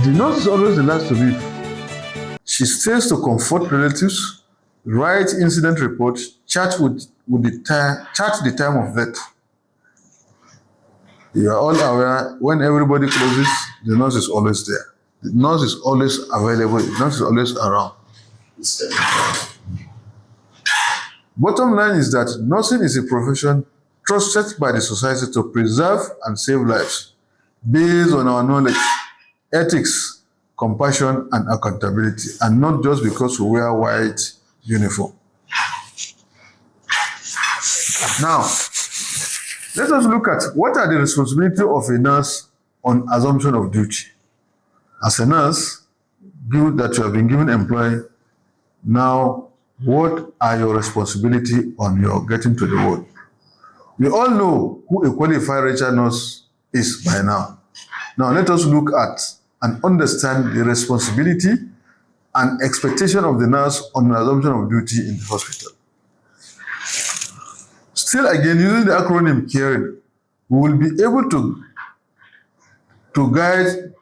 The nurse is always the last to leave. She stays to comfort relatives, write incident reports, chart the time of death. You are all aware when everybody closes, the nurse is always there. The nurse is always available, the nurse is always around. Bottom line is that nursing is a profession trusted by the society to preserve and save lives based on our knowledge, ethics, compassion, and accountability, and not just because we wear white uniform. Now, let us look at what are the responsibilities of a nurse on assumption of duty. As a nurse, given that you have been given employee, now what are your responsibilities on your getting to the ward? We all know who a qualified registered nurse is by now. Now let us look at and understand the responsibility and expectation of the nurse on assumption of duty in the hospital. Still again, using the acronym CARE, we will be able to guide.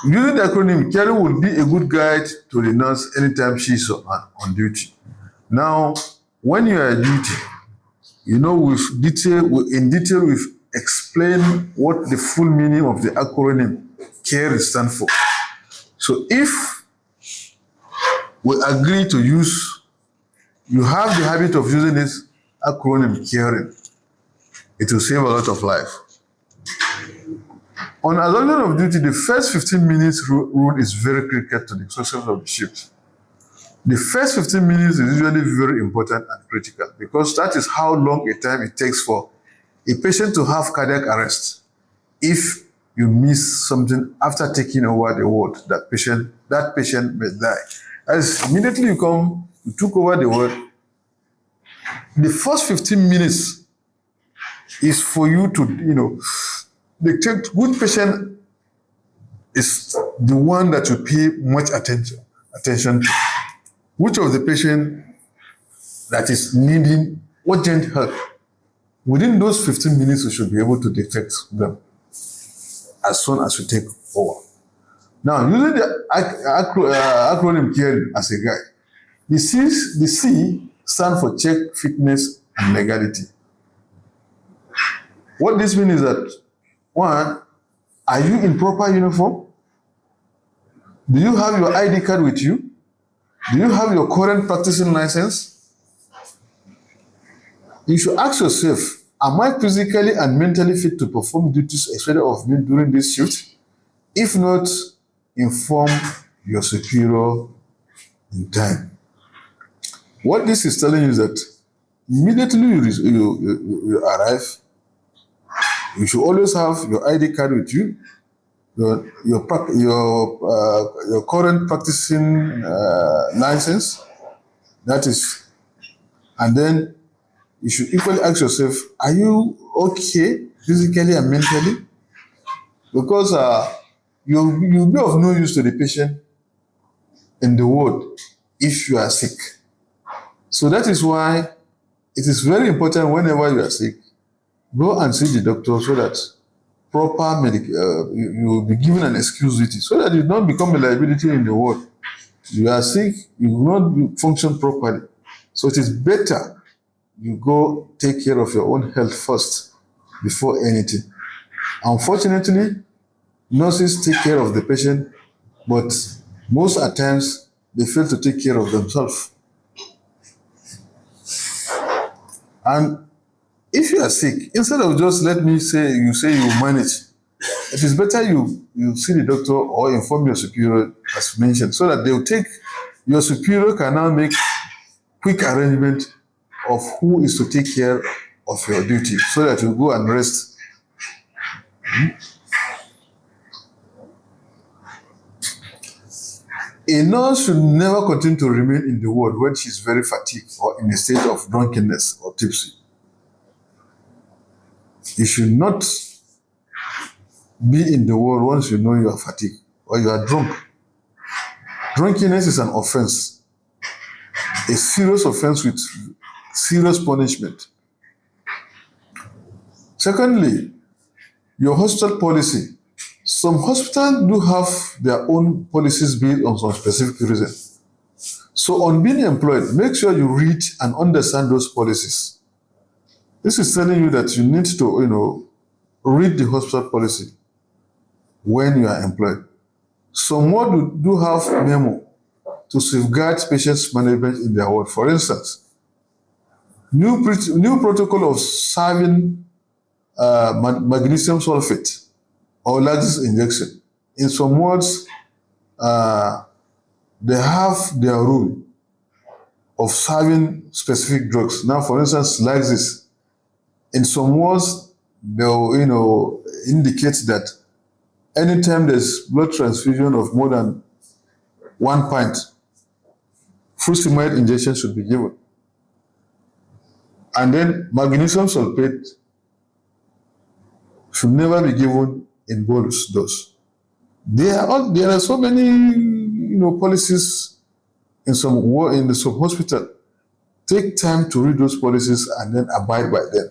Using the acronym CARE will be a good guide to the nurse anytime she's on duty. Now, when you are on duty, you know in detail we've explained what the full meaning of the acronym CARE stands for. So if we agree to use, you have the habit of using this acronym CARE, it will save a lot of life. On assumption of duty, the first 15 minutes rule is very critical to the success of the shift. The first 15 minutes is usually very important and critical because that is how long a time it takes for a patient to have cardiac arrest. If you miss something after taking over the ward, that patient may die. As immediately you took over the ward, the first 15 minutes is for you to, dictate which patient is the one that you pay much attention to. Which of the patient that is needing urgent help. Within those 15 minutes, you should be able to detect them as soon as you take over. Now, using the acronym CARE as a guide, the C stands for check, fitness, and legality. What this means is that, one, are you in proper uniform? Do you have your ID card with you? Do you have your current practicing license? You should ask yourself, am I physically and mentally fit to perform duties expected of me during this shift? If not, inform your superior in time. What this is telling you is that immediately you arrive, you should always have your ID card with you, your current practicing license, that is, and then you should equally ask yourself, are you okay physically and mentally? Because you'll be of no use to the patient in the ward if you are sick. So that is why it is very important whenever you are sick, go and see the doctor so that proper you will be given an excuse duty so that you don't become a liability in the ward. You are sick, you will not function properly. So it is better you go take care of your own health first before anything. Unfortunately, nurses take care of the patient, but most at times they fail to take care of themselves. And if you are sick, instead of just you say you manage, it is better you see the doctor or inform your superior as mentioned, so that your superior can now make quick arrangement of who is to take care of your duty so that you go and rest. A nurse should never continue to remain in the ward when she's very fatigued or in a state of drunkenness or tipsy. You should not be in the ward once you know you are fatigued or you are drunk. Drunkenness is an offense, a serious offense with serious punishment. Secondly, your hospital policy Some hospitals do have their own policies based on some specific reason. So on being employed, make sure you read and understand those policies. This is telling you that you need to, read the hospital policy when you are employed. Some ward do have memo to safeguard patients' management in their ward. For instance, new protocol of serving magnesium sulfate or laxative injection. In some wards, they have their rule of serving specific drugs. Now, for instance, laxative. In some wards, they'll, indicate that anytime there's blood transfusion of more than 1 pint, furosemide injection should be given. And then magnesium sulfate should never be given in bolus dose. There are so many policies in some hospital. Take time to read those policies and then abide by them.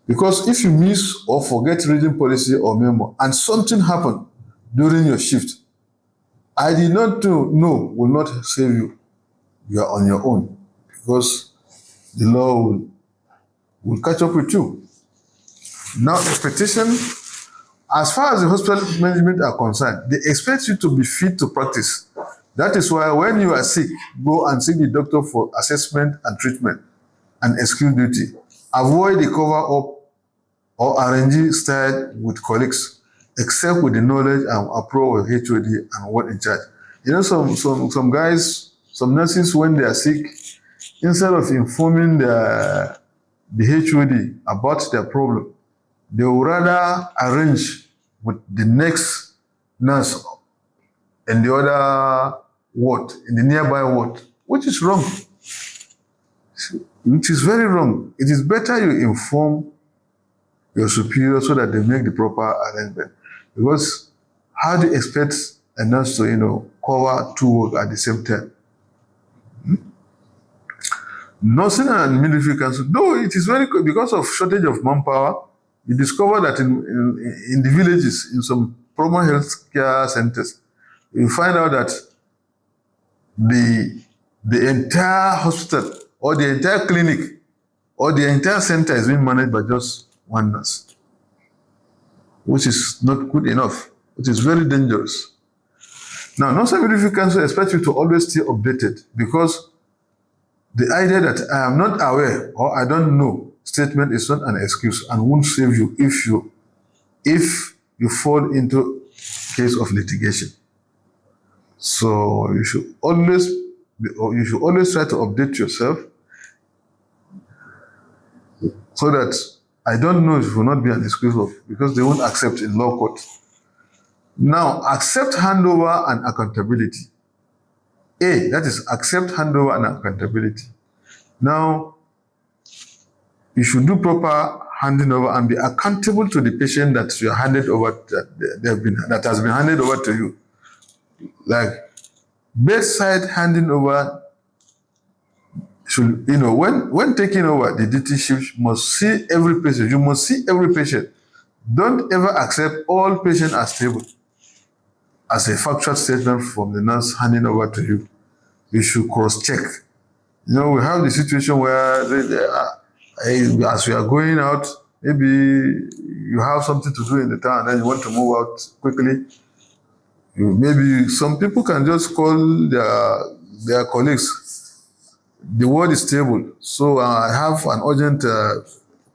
Because if you miss or forget reading policy or memo and something happened during your shift, I did not know will not save you. You are on your own because the law will catch up with you. Now, expectation, as far as the hospital management are concerned, they expect you to be fit to practice. That is why when you are sick, go and see the doctor for assessment and treatment and excuse duty. Avoid the cover-up or RNG style with colleagues, except with the knowledge and approval of HOD and what in charge. Some guys, some nurses, when they are sick, instead of informing the HOD about their problem, they will rather arrange with the next nurse in the other ward, in the nearby ward, which is wrong. Which is very wrong. It is better you inform your superior so that they make the proper arrangement. Because how do you expect a nurse to, cover two work at the same time? Nursing and midwifery council, though it is very good because of shortage of manpower, you discover that in the villages, in some primary health care centers, you find out that the entire hospital or the entire clinic or the entire center is being managed by just one nurse, which is not good enough. It is very dangerous. Now, nursing and midwifery council expect you to always stay updated because the idea that I am not aware or I don't know statement is not an excuse and won't save you if you fall into case of litigation. So you should always try to update yourself so that I don't know if it will not be an excuse because they won't accept in law court. Now, accept handover and accountability. That is accept handover and accountability. Now, you should do proper handing over and be accountable to the patient that you are handed over, that has been handed over to you. Like bedside handing over should, when taking over the duty shift, you must see every patient. You must see every patient. Don't ever accept all patients as stable as a factual statement from the nurse handing over to you. You should cross-check. We have the situation where as you are going out, maybe you have something to do in the town and then you want to move out quickly. Maybe some people can just call their colleagues. The ward is stable, so I have an urgent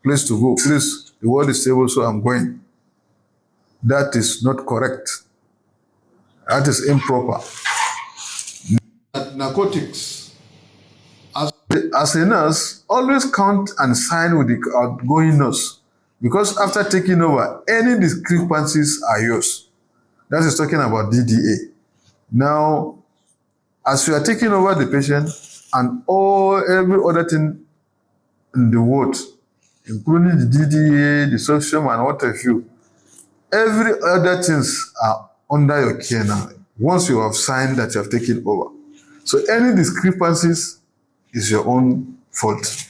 place to go. Please, the ward is stable, so I'm going. That is not correct. That is improper. Narcotics. As a nurse, always count and sign with the outgoing nurse, because after taking over, any discrepancies are yours. That is talking about DDA. Now, as you are taking over the patient and every other thing in the ward, including the DDA, the social and what have you, every other things are under your care now, once you have signed that you have taken over. So any discrepancies is your own fault.